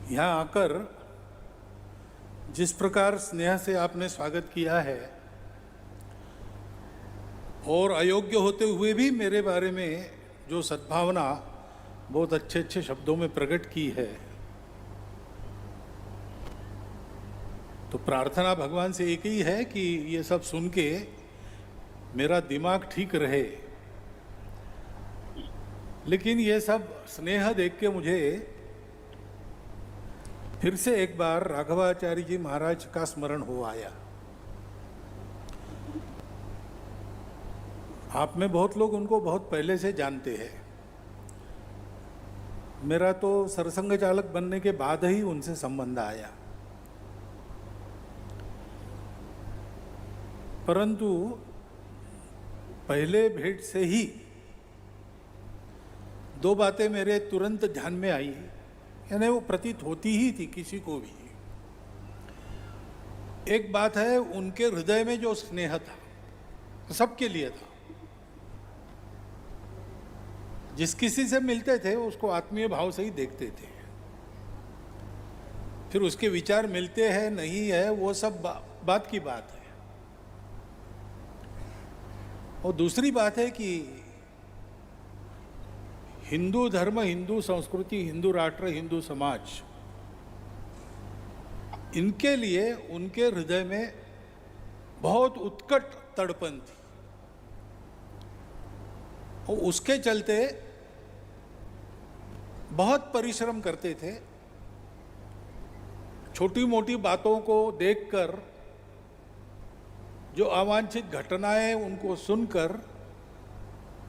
यहाँ आकर जिस प्रकार स्नेह से आपने स्वागत किया है और अयोग्य होते हुए भी मेरे बारे में जो सद्भावना बहुत अच्छे अच्छे शब्दों में प्रकट की है, तो प्रार्थना भगवान से एक ही है कि ये सब सुन के मेरा दिमाग ठीक रहे। लेकिन ये सब स्नेह देख के मुझे फिर से एक बार राघवाचार्य जी महाराज का स्मरण हो आया। आप में बहुत लोग उनको बहुत पहले से जानते हैं। मेरा तो सरसंघ चालक बनने के बाद ही उनसे संबंध आया, परंतु पहले भेंट से ही दो बातें मेरे तुरंत ध्यान में आई, यानी वो प्रतीत होती ही थी किसी को भी। एक बात है, उनके हृदय में जो स्नेह था सबके लिए था। जिस किसी से मिलते थे उसको आत्मीय भाव से ही देखते थे। फिर उसके विचार मिलते हैं नहीं है वो सब बात की बात है। और दूसरी बात है कि हिंदू धर्म, हिंदू संस्कृति, हिंदू राष्ट्र, हिंदू समाज, इनके लिए उनके हृदय में बहुत उत्कट तड़पन थी। और उसके चलते बहुत परिश्रम करते थे। छोटी मोटी बातों को देखकर, जो अवांछित घटनाएं उनको सुनकर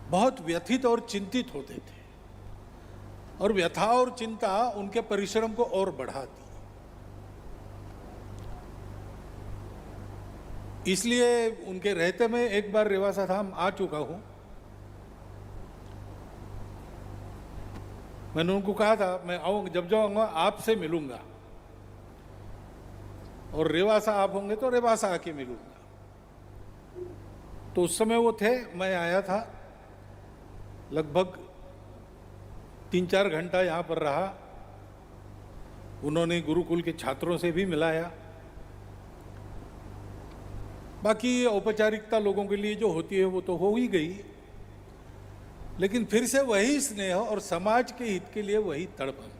बहुत व्यथित और चिंतित होते थे, और व्यथा और चिंता उनके परिश्रम को और बढ़ाती। इसलिए उनके रहते में एक बार रेवासा धाम आ चुका हूं। मैंने उनको कहा था मैं आऊंगा, जब जाऊंगा आपसे मिलूंगा, और रेवासा आप होंगे तो रेवासा आके मिलूंगा। तो उस समय वो थे, मैं आया था, लगभग 3-4 घंटा यहाँ पर रहा। उन्होंने गुरुकुल के छात्रों से भी मिलाया। बाकी औपचारिकता लोगों के लिए जो होती है वो तो हो ही गई, लेकिन फिर से वही स्नेह और समाज के हित के लिए वही तड़पन।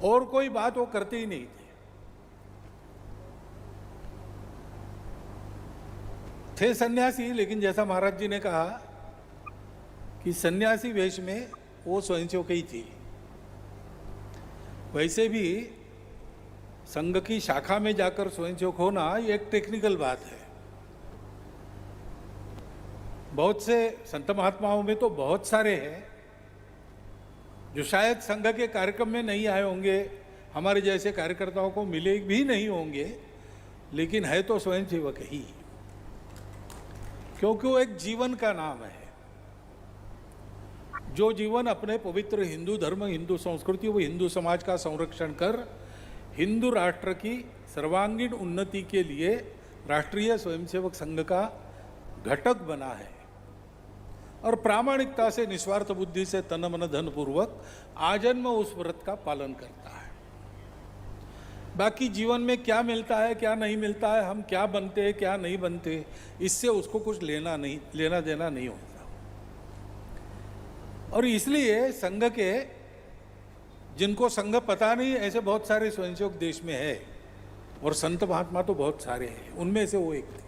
और कोई बात वो करते ही नहीं थे सन्यासी, लेकिन जैसा महाराज जी ने कहा कि सन्यासी वेश में वो स्वयंसेवक ही थी। वैसे भी संघ की शाखा में जाकर स्वयंसेवक होना ये एक टेक्निकल बात है। बहुत से संत महात्माओं में तो बहुत सारे हैं जो शायद संघ के कार्यक्रम में नहीं आए होंगे, हमारे जैसे कार्यकर्ताओं को मिले भी नहीं होंगे, लेकिन है तो स्वयंसेवक ही, क्योंकि वो एक जीवन का नाम है। जो जीवन अपने पवित्र हिंदू धर्म, हिंदू संस्कृति व हिंदू समाज का संरक्षण कर हिंदू राष्ट्र की सर्वांगीण उन्नति के लिए राष्ट्रीय स्वयंसेवक संघ का घटक बना है, और प्रामाणिकता से, निस्वार्थ बुद्धि से, तन मन धन पूर्वक आजन्म उस व्रत का पालन करता है। बाकी जीवन में क्या मिलता है क्या नहीं मिलता है, हम क्या बनते हैं क्या नहीं बनते, इससे उसको कुछ लेना देना नहीं होता। और इसलिए संघ के, जिनको संघ पता नहीं, ऐसे बहुत सारे स्वयंसेवक देश में है, और संत महात्मा तो बहुत सारे हैं, उनमें से वो एक थे।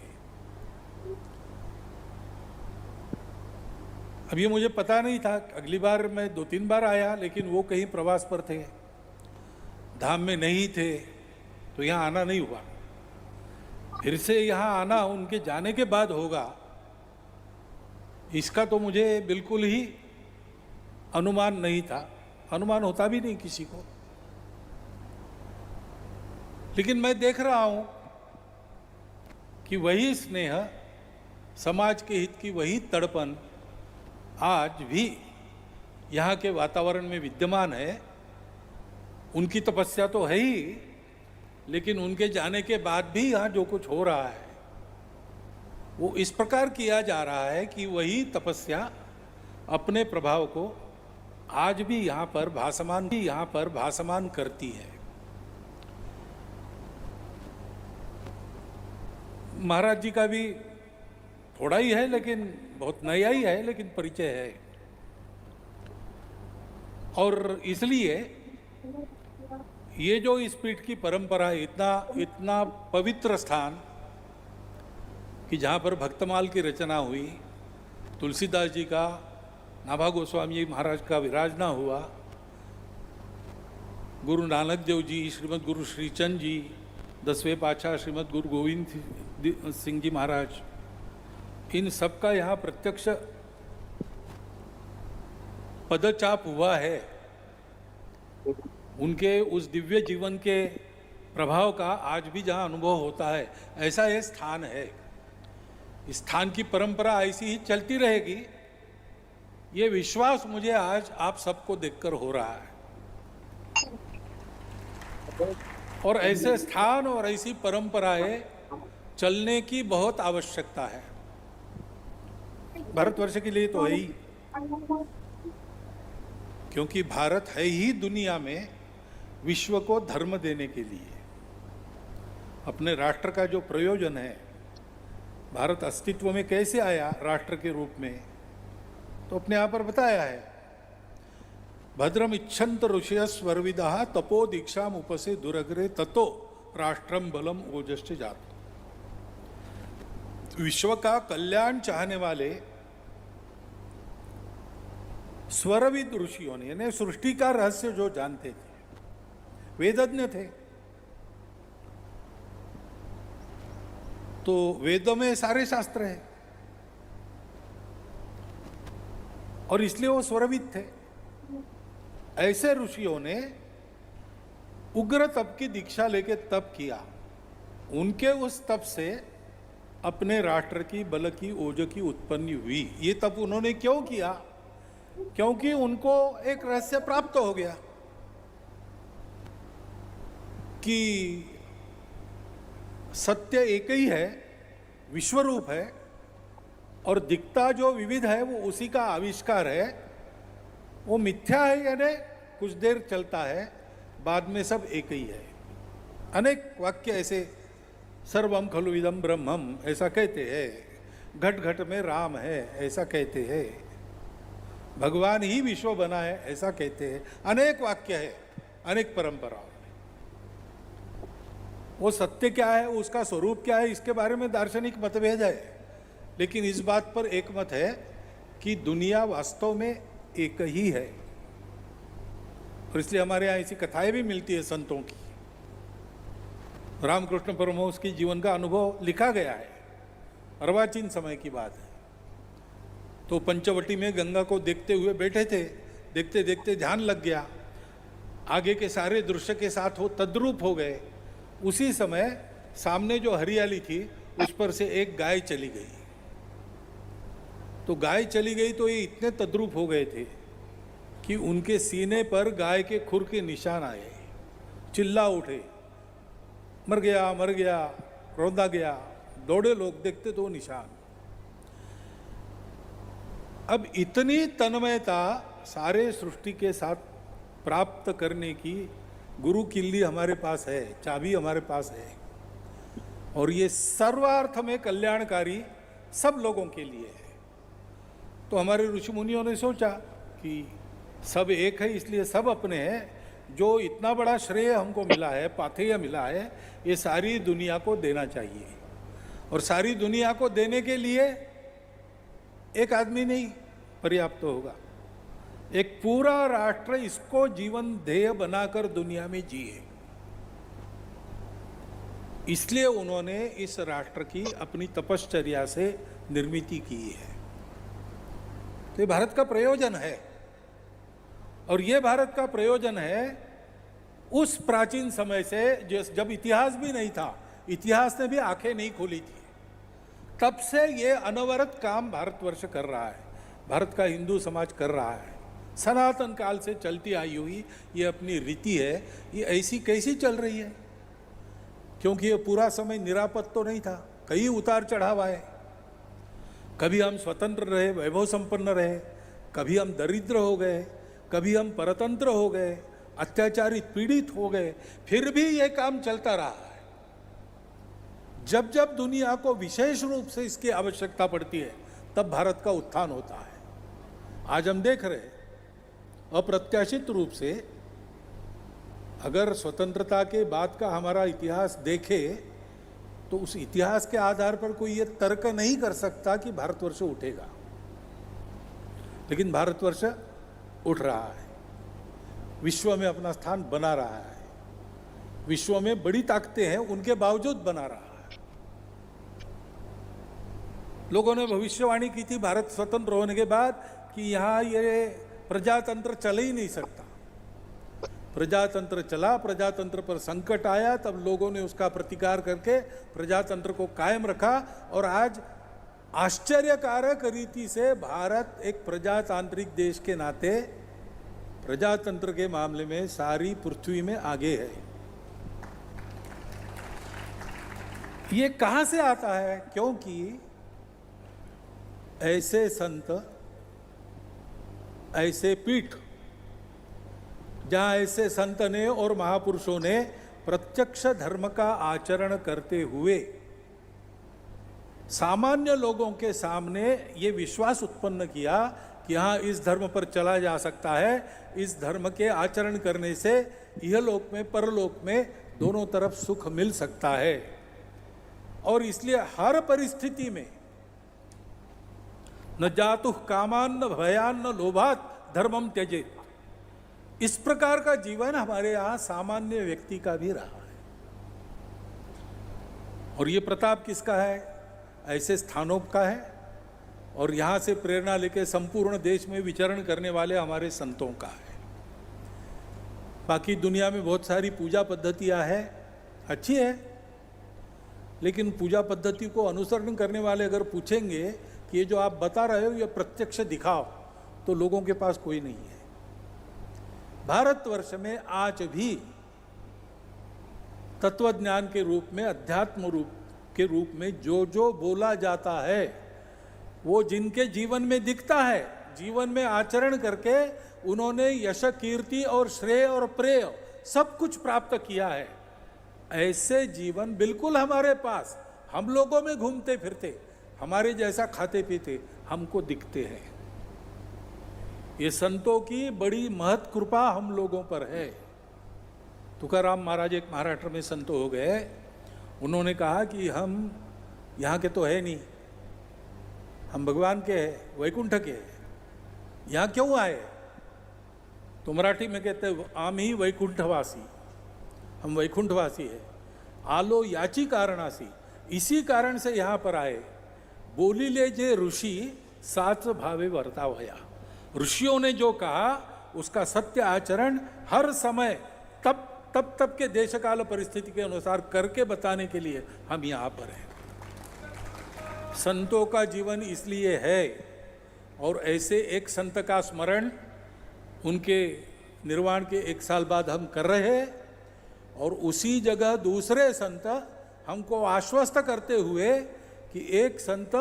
अब ये मुझे पता नहीं था, अगली बार मैं 2-3 बार आया, लेकिन वो कहीं प्रवास पर थे, धाम में नहीं थे, तो यहाँ आना नहीं हुआ। फिर से यहाँ आना उनके जाने के बाद होगा, इसका तो मुझे बिल्कुल ही अनुमान नहीं था। अनुमान होता भी नहीं किसी को। लेकिन मैं देख रहा हूं कि वही स्नेह, समाज के हित की वही तड़पन आज भी यहाँ के वातावरण में विद्यमान है। उनकी तपस्या तो है ही, लेकिन उनके जाने के बाद भी यहाँ जो कुछ हो रहा है वो इस प्रकार किया जा रहा है कि वही तपस्या अपने प्रभाव को आज भी यहाँ पर भासमान करती है। महाराज जी का भी थोड़ा ही है, लेकिन बहुत नया ही है, लेकिन परिचय है। और इसलिए ये जो इस पीठ की परंपरा है, इतना पवित्र स्थान कि जहाँ पर भक्तमाल की रचना हुई, तुलसीदास जी का, नाभा गोस्वामी जी महाराज का विराजना हुआ, गुरु नानक देव जी, श्रीमद गुरु श्रीचंद जी, 10वें पातशाह श्रीमद गुरु गोविंद सिंह जी महाराज, इन सब का यहाँ प्रत्यक्ष पदचाप हुआ है। उनके उस दिव्य जीवन के प्रभाव का आज भी जहाँ अनुभव होता है, ऐसा ये स्थान है। इस स्थान की परंपरा ऐसी ही चलती रहेगी, ये विश्वास मुझे आज आप सबको देखकर हो रहा है। और ऐसे स्थान और ऐसी परंपराएं चलने की बहुत आवश्यकता है। भारतवर्ष के लिए तो है ही, क्योंकि भारत है ही दुनिया में विश्व को धर्म देने के लिए। अपने राष्ट्र का जो प्रयोजन है, भारत अस्तित्व में कैसे आया राष्ट्र के रूप में, तो अपने यहाँ पर बताया है। भद्रम इच्छन्त ऋषय स्वर्विदा तपो दीक्षाम उपसे दुरग्रे ततो राष्ट्रम बलम ओजश्च जात। विश्व का कल्याण चाहने वाले स्वरविद ऋषियों ने, यानी सृष्टि का रहस्य जो जानते थे, वेदज्ञ थे, तो वेदों में सारे शास्त्र हैं और इसलिए वो स्वरविद थे। ऐसे ऋषियों ने उग्र तप की दीक्षा लेके तप किया। उनके उस तप से अपने राष्ट्र की बल की ओज की उत्पत्ति हुई। ये तप उन्होंने क्यों किया? क्योंकि उनको एक रहस्य प्राप्त हो गया कि सत्य एक ही है, विश्वरूप है, और दिखता जो विविध है वो उसी का आविष्कार है। वो मिथ्या है, यानी कुछ देर चलता है, बाद में सब एक ही है। अनेक वाक्य ऐसे, सर्वम खलु इदम ब्रह्मम ऐसा कहते हैं, घट घट में राम है ऐसा कहते हैं, भगवान ही विश्व बना है ऐसा कहते हैं। अनेक वाक्य है, अनेक परंपराओं में। वो सत्य क्या है, उसका स्वरूप क्या है, इसके बारे में दार्शनिक मतभेद है, लेकिन इस बात पर एक मत है कि दुनिया वास्तव में एक ही है। और इसलिए हमारे यहाँ ऐसी कथाएं भी मिलती है संतों की। रामकृष्ण परमहंस की जीवन का अनुभव लिखा गया है, अर्वाचीन समय की बात है। तो पंचवटी में गंगा को देखते हुए बैठे थे, देखते देखते ध्यान लग गया, आगे के सारे दृश्य के साथ वो तद्रूप हो गए। उसी समय सामने जो हरियाली थी उस पर से एक गाय चली गई। तो गाय चली गई तो ये इतने तद्रूप हो गए थे कि उनके सीने पर गाय के खुर के निशान आए। चिल्ला उठे, मर गया मर गया, रौंदा गया। दौड़े लोग, देखते तो निशान। अब इतनी तन्मयता सारे सृष्टि के साथ प्राप्त करने की गुरु किल्ली हमारे पास है, चाबी हमारे पास है, और ये सर्वार्थ में कल्याणकारी सब लोगों के लिए है। तो हमारे ऋषि मुनियों ने सोचा कि सब एक है, इसलिए सब अपने हैं। जो इतना बड़ा श्रेय हमको मिला है, पाथेय मिला है, ये सारी दुनिया को देना चाहिए। और सारी दुनिया को देने के लिए एक आदमी नहीं पर्याप्त होगा, एक पूरा राष्ट्र इसको जीवन ध्येय बनाकर दुनिया में जिए। इसलिए उन्होंने इस राष्ट्र की अपनी तपश्चर्या से निर्मित की है। तो ये भारत का प्रयोजन है, और ये भारत का प्रयोजन है उस प्राचीन समय से जब इतिहास भी नहीं था, इतिहास ने भी आंखें नहीं खोली थी, तब से ये अनवरत काम भारतवर्ष कर रहा है, भारत का हिंदू समाज कर रहा है। सनातन काल से चलती आई हुई ये अपनी रीति है। ये ऐसी कैसी चल रही है? क्योंकि ये पूरा समय निरापद तो नहीं था, कई उतार चढ़ाव आए। कभी हम स्वतंत्र रहे, वैभव संपन्न रहे, कभी हम दरिद्र हो गए, कभी हम परतंत्र हो गए, अत्याचारित पीड़ित हो गए, फिर भी ये काम चलता रहा है। जब जब दुनिया को विशेष रूप से इसकी आवश्यकता पड़ती है तब भारत का उत्थान होता है। आज हम देख रहे हैं अप्रत्याशित रूप से, अगर स्वतंत्रता के बाद का हमारा इतिहास देखे तो उस इतिहास के आधार पर कोई ये तर्क नहीं कर सकता कि भारतवर्ष उठेगा, लेकिन भारतवर्ष उठ रहा है, विश्व में अपना स्थान बना रहा है, विश्व में बड़ी ताकतें हैं उनके बावजूद बना रहा है। लोगों ने भविष्यवाणी की थी भारत स्वतंत्र होने के बाद कि यहाँ ये प्रजातंत्र चल ही नहीं सकता। प्रजातंत्र चला, प्रजातंत्र पर संकट आया, तब लोगों ने उसका प्रतिकार करके प्रजातंत्र को कायम रखा और आज आश्चर्यकारक रीति से भारत एक प्रजातांत्रिक देश के नाते प्रजातंत्र के मामले में सारी पृथ्वी में आगे है। ये कहां से आता है? क्योंकि ऐसे संत, ऐसे पीठ, जहां ऐसे संत ने और महापुरुषों ने प्रत्यक्ष धर्म का आचरण करते हुए सामान्य लोगों के सामने ये विश्वास उत्पन्न किया कि हाँ, इस धर्म पर चला जा सकता है, इस धर्म के आचरण करने से इहलोक में परलोक में दोनों तरफ सुख मिल सकता है। और इसलिए हर परिस्थिति में न जातु कामान न भयान न लोभात धर्मम त्यजेत, इस प्रकार का जीवन हमारे यहाँ सामान्य व्यक्ति का भी रहा है। और ये प्रताप किसका है? ऐसे स्थानों का है और यहाँ से प्रेरणा लेकर संपूर्ण देश में विचरण करने वाले हमारे संतों का है। बाकी दुनिया में बहुत सारी पूजा पद्धतियाँ हैं, अच्छी है, लेकिन पूजा पद्धति को अनुसरण करने वाले अगर पूछेंगे कि ये जो आप बता रहे हो ये प्रत्यक्ष दिखाओ, तो लोगों के पास कोई नहीं है। भारतवर्ष में आज भी तत्वज्ञान के रूप में, अध्यात्म रूप के रूप में जो जो बोला जाता है वो जिनके जीवन में दिखता है, जीवन में आचरण करके उन्होंने यश, कीर्ति और श्रेय और प्रेय सब कुछ प्राप्त किया है, ऐसे जीवन बिल्कुल हमारे पास, हम लोगों में घूमते फिरते, हमारे जैसा खाते पीते हमको दिखते हैं। ये संतों की बड़ी महत कृपा हम लोगों पर है। तुकाराम महाराज एक महाराष्ट्र में संत हो गए, उन्होंने कहा कि हम यहाँ के तो है नहीं, हम भगवान के हैं, वैकुंठ के हैं, यहाँ क्यों आए? तो मराठी में कहते हैं आम्ही वैकुंठवासी, हम वैकुंठवासी है। आलो याची कारणासी, इसी कारण से यहाँ पर आए। बोलिले जे ऋषि साच भावे वर्तावया, ऋषियों ने जो कहा उसका सत्य आचरण हर समय तब के देश काल परिस्थिति के अनुसार करके बताने के लिए हम यहाँ पर हैं। संतों का जीवन इसलिए है, और ऐसे एक संत का स्मरण उनके निर्वाण के 1 साल बाद हम कर रहे हैं, और उसी जगह दूसरे संत हमको आश्वस्त करते हुए कि एक संत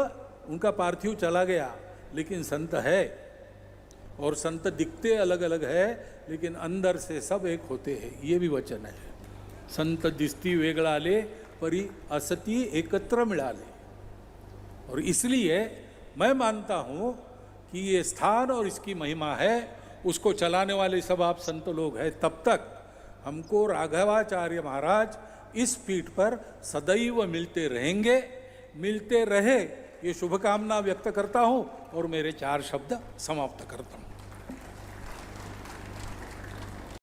उनका पार्थिव चला गया लेकिन संत है, और संत दिखते अलग अलग है लेकिन अंदर से सब एक होते हैं, ये भी वचन है। संत दिसती वेगळाले परी असती एकत्र मिळाले। और इसलिए मैं मानता हूँ कि ये स्थान और इसकी महिमा है, उसको चलाने वाले सब आप संत लोग हैं। तब तक हमको राघवाचार्य महाराज इस पीठ पर सदैव मिलते रहेंगे, मिलते रहे, ये शुभकामना व्यक्त करता हूँ और मेरे 4 शब्द समाप्त करता हूँ।